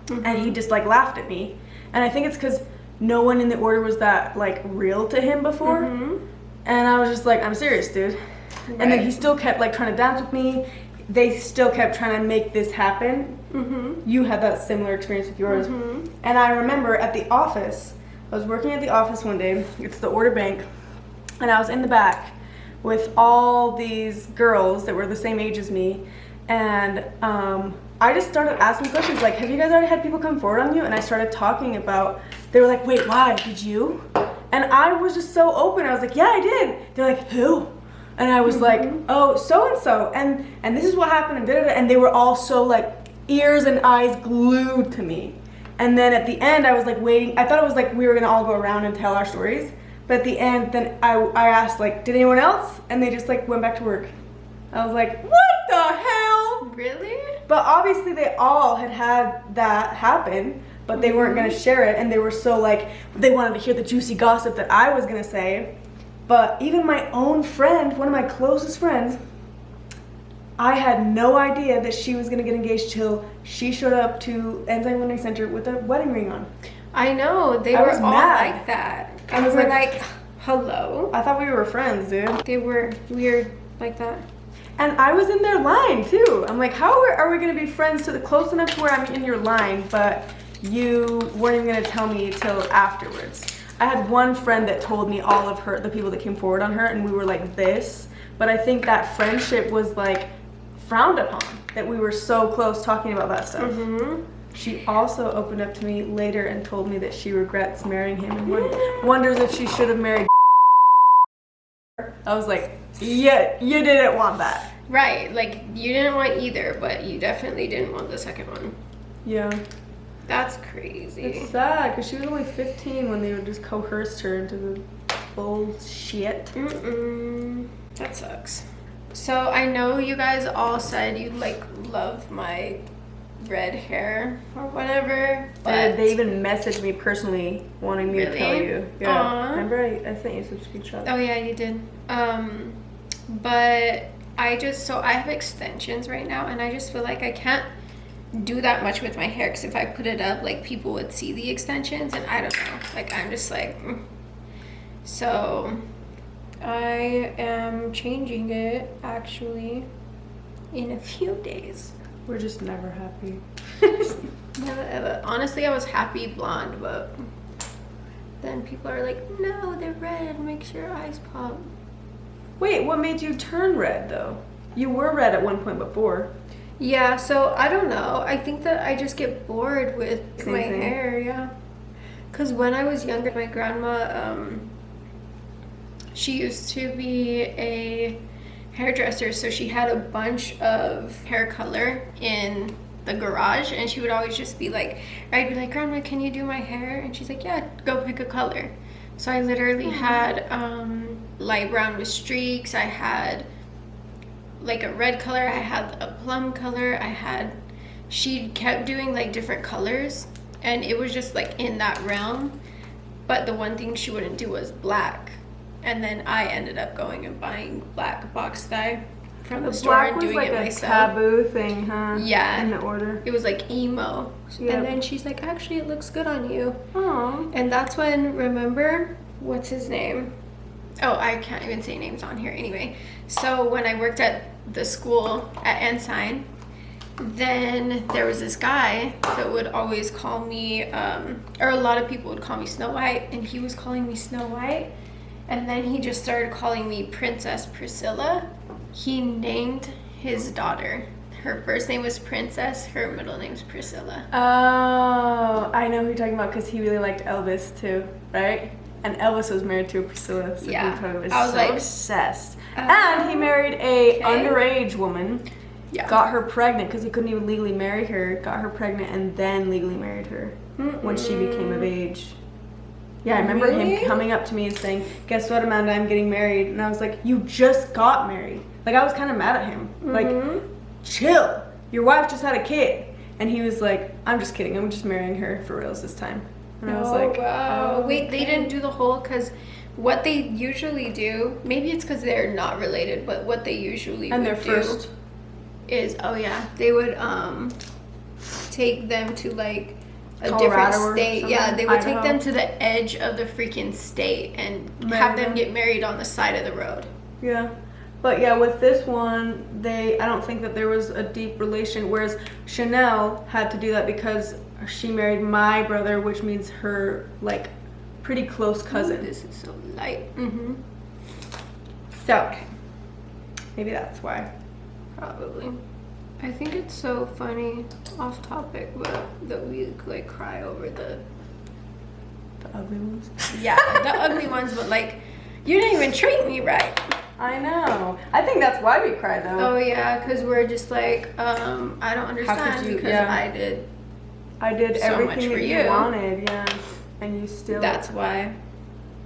And he just like laughed at me. And I think it's because no one in the order was that like real to him before. And I was just like, I'm serious, dude. Right. And then he still kept like trying to dance with me. They still kept trying to make this happen. You had that similar experience with yours. And I remember at the office, I was working at the office one day. It's the order bank, and I was in the back with all these girls that were the same age as me, and I just started asking questions like, have you guys already had people come forward on you? And I started talking about, they were like, wait, why, did you? And I was just so open. I was like, yeah, I did. They're like, who? And I was like, oh, so-and-so, and this is what happened, and da-da-da. And they were all so like, ears and eyes glued to me. And then at the end, I was like waiting, I thought it was like we were gonna all go around and tell our stories. But at the end, then I asked, like, did anyone else? And they just, like, went back to work. I was like, what the hell? Really? But obviously they all had that happen, but they weren't going to share it. And they were so, like, they wanted to hear the juicy gossip that I was going to say. But even my own friend, one of my closest friends, I had no idea that she was gonna get engaged till she showed up to Ensign Learning Center with a wedding ring on. I know, they were all like that. I was like, hello? I thought we were friends, dude. They were weird like that. And I was in their line too. I'm like, how are we gonna be friends to the close enough to where I'm in your line, but you weren't even gonna tell me till afterwards. I had one friend that told me all of the people that came forward on her, and we were like this. But I think that friendship was like frowned upon, that we were so close talking about that stuff. Mm-hmm. She also opened up to me later and told me that she regrets marrying him and wonders if she should have married. I was like, yeah, you didn't want that. Right, like you didn't want either, but you definitely didn't want the second one. Yeah. That's crazy. It's sad because she was only 15 when they would just coerced her into the bullshit. That sucks. So I know you guys all said you like love my red hair or whatever, but They even messaged me personally wanting me to tell you. Yeah. Aww. Remember I sent you some screenshots. Oh yeah, you did. But I have extensions right now, and I just feel like I can't do that much with my hair, because if I put it up, like people would see the extensions, and I don't know, like I'm just like so I am changing it actually in a few days. We're just never happy. Yeah, honestly, I was happy blonde, but then people are like, no, they're red, makes your eyes pop. Wait, what made you turn red though? You were red at one point before. Yeah, so I don't know. I think that I just get bored with Same my thing. hair, yeah. Because when I was younger, my grandma, she used to be a hairdresser, so she had a bunch of hair color in the garage, and she would always just be like, I'd be like, Grandma, can you do my hair? And she's like, yeah, go pick a color. So I literally had light brown with streaks. I had like a red color, I had a plum color, she kept doing like different colors, and it was just like in that realm. But the one thing she wouldn't do was black, and then I ended up going and buying black box dye from the store and doing like it a myself. taboo thing, huh? Yeah. In the order. It was like emo. Yep. And then she's like, actually it looks good on you. Aww. And that's when, remember, what's his name? Oh, I can't even say names on here anyway. So when I worked at the school at Ensign, then there was this guy that would always call me, or a lot of people would call me Snow White, and he was calling me Snow White. And then he just started calling me Princess Priscilla. He named his daughter. Her first name was Princess, her middle name's Priscilla. Oh, I know who you're talking about, because he really liked Elvis too, right? And Elvis was married to a Priscilla, so Yeah. he probably was I was so like, obsessed. And he married a underage woman, Yeah. got her pregnant because he couldn't even legally marry her, got her pregnant, and then legally married her when she became of age. Yeah, I remember Really? him coming up to me and saying, guess what, Amanda, I'm getting married. And I was like, you just got married. Like, I was kind of mad at him. Like, chill. Your wife just had a kid. And he was like, I'm just kidding. I'm just marrying her for reals this time. And I was like, wow. oh, Wait, they didn't do the whole, because what they usually do, maybe it's because they're not related, but what they usually and would their do first. is, oh yeah, they would take them to like a Colorado different or state. Yeah, something? they would take Idaho? them to the edge of the freaking state and Marry have them them. get married on the side of the road. Yeah. But yeah, with this one, I don't think that there was a deep relation, whereas Chanel had to do that because she married my brother, which means her, like, pretty close cousin. Ooh, this is so light. So, maybe that's why. Probably. I think it's so funny, off topic, but that we like cry over the Ugly ones. yeah, the ugly ones, but like, you didn't even treat me right. I know. I think that's why we cry, though. Oh yeah, because we're just like, I don't understand you- because yeah. I did I did so much everything for that you. you wanted, yeah. And you still... That's why.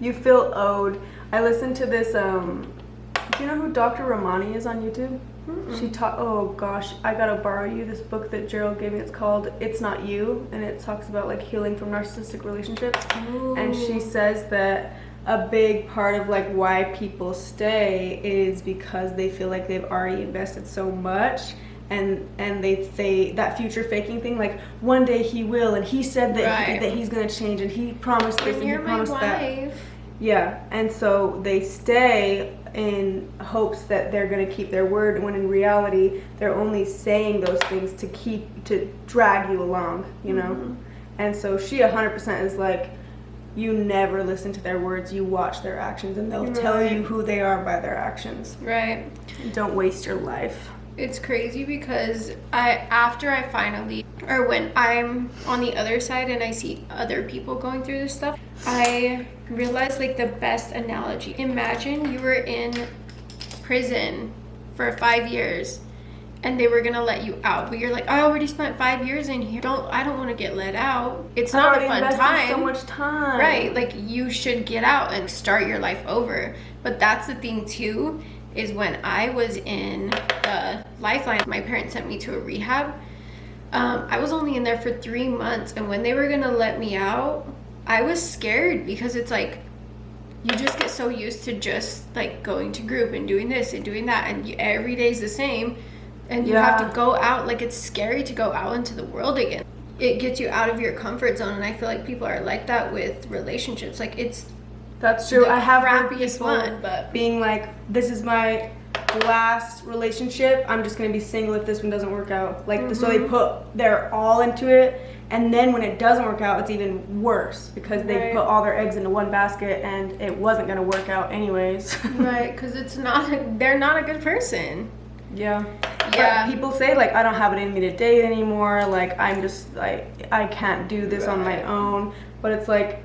You feel owed. I listened to this, do you know who Dr. Ramani is on YouTube? She taught, oh gosh, I gotta borrow you this book that Gerald gave me. It's called It's Not You, and it talks about like healing from narcissistic relationships. Ooh. And she says that a big part of like why people stay is because they feel like they've already invested so much, and they say that future faking thing, like one day he will, and he said that that he's gonna change, and he promised this, and he promised that. Yeah, and so they stay in hopes that they're gonna keep their word, when in reality they're only saying those things to drag you along, you know. And so she 100% is like, you never listen to their words, you watch their actions, and they'll tell you who they are by their actions. Right. Don't waste your life. It's crazy because after I finally, or when I'm on the other side and I see other people going through this stuff, I realize like the best analogy. Imagine you were in prison for 5 years and they were gonna let you out, but you're like, I already spent 5 years in here. I don't want to get let out. It's not a fun time. So much time. Right. Like you should get out and start your life over. But that's the thing too, is when I was in the Lifeline, my parents sent me to a rehab. I was only in there for 3 months, and when they were gonna let me out, I was scared because it's like you just get so used to just like going to group and doing this and doing that, and every day's the same, and you have to go out. Like it's scary to go out into the world again. It gets you out of your comfort zone, and I feel like people are like that with relationships. Like that's true. I have happiest one, but being like, this is my last relationship, I'm just gonna be single if this one doesn't work out. Like so they put their all into it, and then when it doesn't work out, it's even worse because they put all their eggs into one basket, and it wasn't gonna work out anyways. Right, because they're not a good person. Yeah. But people say like, I don't have it in me to date anymore, like I'm just like, I can't do this on my own. But it's like,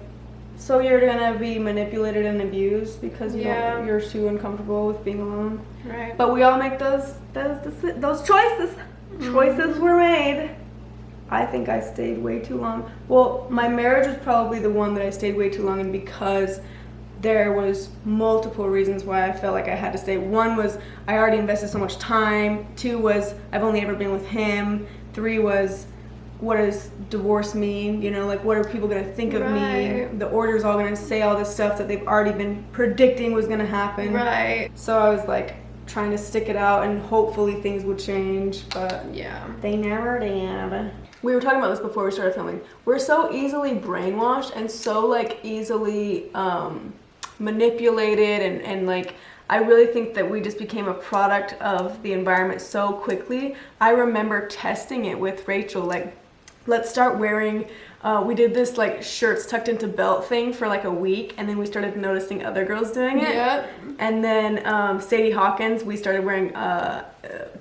so you're gonna be manipulated and abused because you're too uncomfortable with being alone. Right. But we all make those choices. Choices were made. I think I stayed way too long. Well, my marriage was probably the one that I stayed way too long in because there was multiple reasons why I felt like I had to stay. One was I already invested so much time. 2 was I've only ever been with him. 3 was, what does divorce mean? You know, like what are people gonna think of me? The order's all gonna say all this stuff that they've already been predicting was gonna happen. Right. So I was like trying to stick it out, and hopefully things would change, but they never did. We were talking about this before we started filming. We're so easily brainwashed and so like easily manipulated, and like I really think that we just became a product of the environment so quickly. I remember testing it with Rachel, like, let's start wearing, we did this like shirts tucked into belt thing for like a week, and then we started noticing other girls doing it. Yep. And then Sadie Hawkins, we started wearing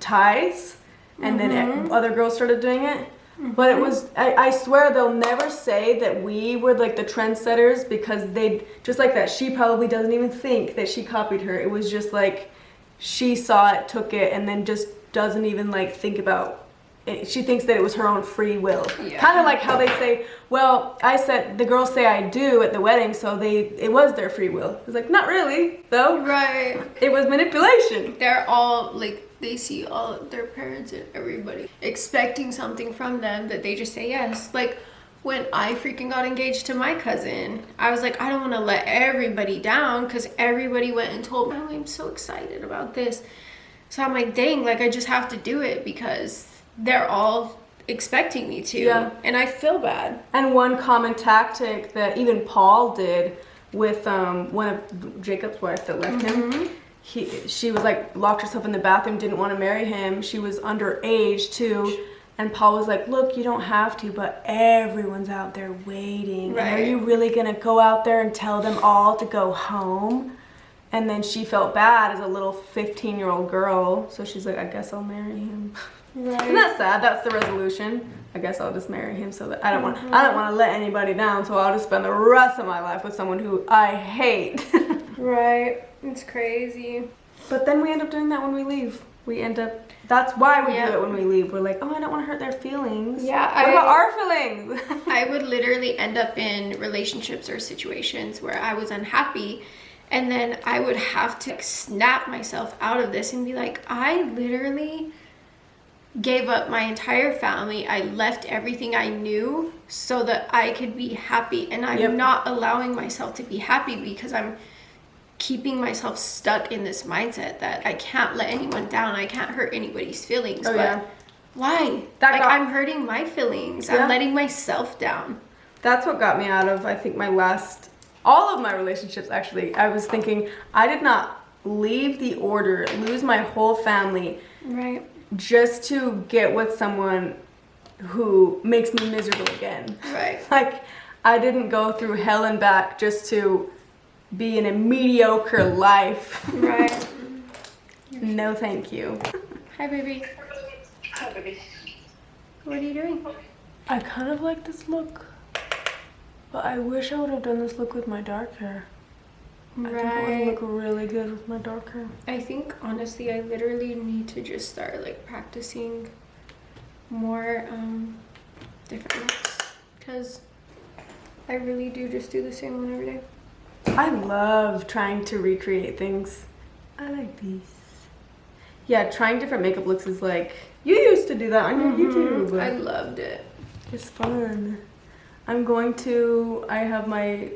ties, and then other girls started doing it. But it was, I swear they'll never say that we were like the trendsetters, because they, just like that, she probably doesn't even think that she copied her. It was just like, she saw it, took it, and then just doesn't even like think about it. She thinks that it was her own free will. Yeah. Kind of like how they say, well, I said, the girls say I do at the wedding, so it was their free will. It's like, not really, though. Right. It was manipulation. They're all like, they see all of their parents and everybody expecting something from them that they just say yes. Like when I freaking got engaged to my cousin, I was like, I don't want to let everybody down, because everybody went and told me, oh, I'm so excited about this. So I'm like, dang, like I just have to do it because they're all expecting me to. Yeah. And I feel bad. And one common tactic that even Paul did with one of Jacob's wife that left him, she was like, locked herself in the bathroom, didn't want to marry him. She was underage too. And Paul was like, look, you don't have to, but everyone's out there waiting. Right. And are you really going to go out there and tell them all to go home? And then she felt bad as a little 15-year-old girl. So she's like, I guess I'll marry him. Right. Isn't that sad? That's the resolution. I guess I'll just marry him, so that I don't want to let anybody down, so I'll just spend the rest of my life with someone who I hate. Right. It's crazy. But then we end up doing that when we leave. That's why we do it when we leave. We're like, oh, I don't want to hurt their feelings. Yeah. What about our feelings? I would literally end up in relationships or situations where I was unhappy, and then I would have to snap myself out of this and be like, I literally gave up my entire family. I left everything I knew so that I could be happy. And I'm not allowing myself to be happy because I'm keeping myself stuck in this mindset that I can't let anyone down. I can't hurt anybody's feelings. Why? I'm hurting my feelings. I'm letting myself down. That's what got me out of, I think, all of my relationships, actually. I was thinking, I did not leave the order, lose my whole family. Right. Just to get with someone who makes me miserable again. Right. Like, I didn't go through hell and back just to be in a mediocre life. Right. No, thank you. Hi, baby. Hi, baby. What are you doing? I kind of like this look, but I wish I would have done this look with my dark hair. I think it would look really good with my dark hair. I think, honestly, I literally need to just start, like, practicing more different looks. Because I really do just do the same one every day. I love trying to recreate things. I like these. Yeah, trying different makeup looks is like, you used to do that on your YouTube. I loved it. It's fun. I have my,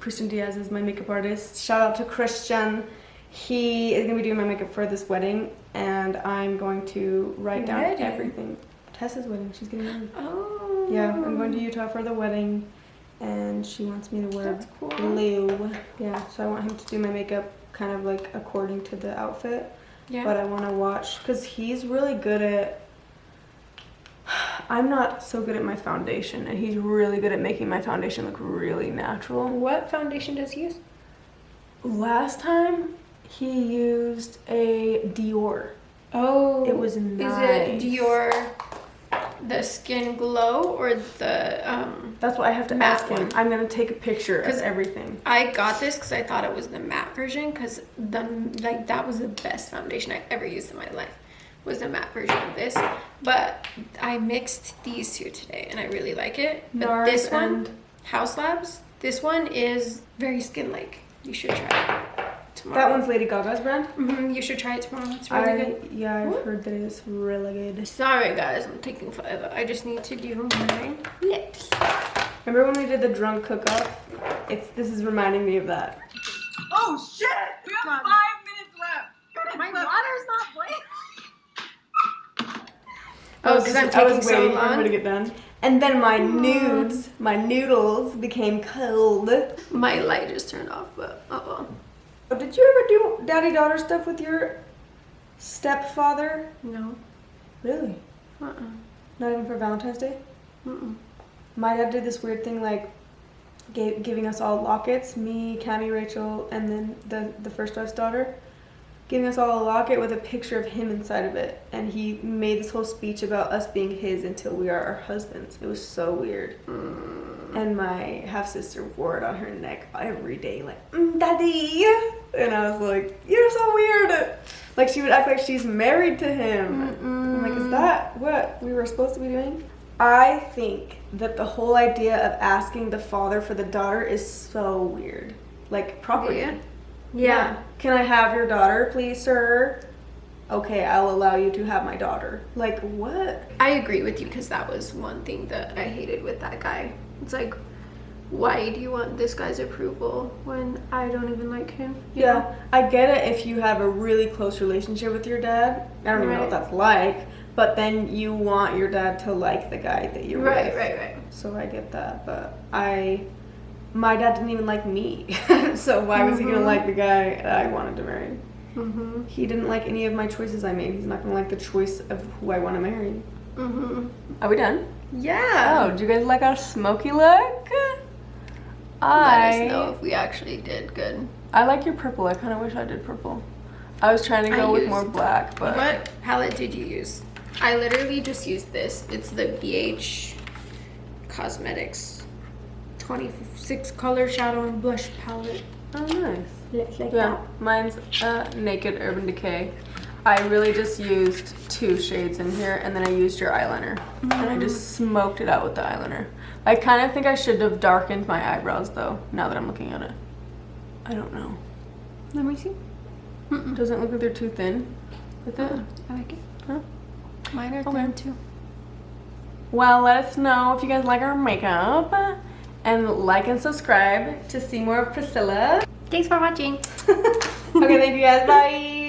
Christian Diaz is my makeup artist. Shout out to Christian. He is going to be doing my makeup for this wedding, and I'm going to write down everything. Tessa's wedding, she's getting married. Oh. Yeah, I'm going to Utah for the wedding, and she wants me to wear blue. Yeah, so I want him to do my makeup kind of like according to the outfit. Yeah. But I want to watch, because he's really good at, I'm not so good at my foundation, and he's really good at making my foundation look really natural. What foundation does he use? Last time, he used a Dior. Oh. It was nice. Is it Dior the Skin Glow or the That's what I have to ask him. I'm going to take a picture of everything. I got this because I thought it was the matte version, because that was the best foundation I ever used in my life, was the matte version of this. But I mixed these two today and I really like it. But NARS this one, House Labs, this one is very skin-like. You should try it tomorrow. That one's Lady Gaga's brand? You should try it tomorrow. It's really good. Yeah, I've heard that it's really good. Sorry guys, I'm taking forever. I just need to do my lips. Remember when we did the drunk cook-off? This is reminding me of that. Oh shit! We have 5 minutes left. My water's not boiling. Oh, because I'm taking so waiting long. for her to get done. And then my noodles became cold. My light just turned off, but oh. Did you ever do daddy-daughter stuff with your stepfather? No. Really? Not even for Valentine's Day? My dad did this weird thing, like giving us all lockets, me, Cammie, Rachel, and then the first wife's daughter, giving us all a locket with a picture of him inside of it. And he made this whole speech about us being his until we are our husbands. It was so weird. And my half-sister wore it on her neck every day, like, Daddy! And I was like, you're so weird! Like, she would act like she's married to him. I'm like, is that what we were supposed to be doing? I think that the whole idea of asking the father for the daughter is so weird. Like, property. Yeah. Can I have your daughter, please, sir? Okay, I'll allow you to have my daughter. Like, what? I agree with you, because that was one thing that I hated with that guy. It's like, why do you want this guy's approval when I don't even like him? You know? I get it if you have a really close relationship with your dad. I don't even know what that's like. But then you want your dad to like the guy that you're with. Right. So I get that, but my dad didn't even like me. So why was he gonna like the guy I wanted to marry? He didn't like any of my choices I made. He's not gonna like the choice of who I want to marry. Are we done? Yeah. Oh, do you guys like our smoky look? Let us know if we actually did good. I like your purple. I kind of wish I did purple. I was trying to go with more black, but... What palette did you use? I literally just used this. It's the BH Cosmetics 26 color shadow and blush palette. Oh, nice. Looks like that. Mine's Naked Urban Decay. I really just used 2 shades in here, and then I used your eyeliner. And I just smoked it out with the eyeliner. I kind of think I should have darkened my eyebrows, though, now that I'm looking at it. I don't know. Let me see. Doesn't look like they're too thin with it. I like it. Huh? Mine are thin too. Well, let us know if you guys like our makeup. And like and subscribe to see more of Priscilla. Thanks for watching. Okay, thank you guys. Bye.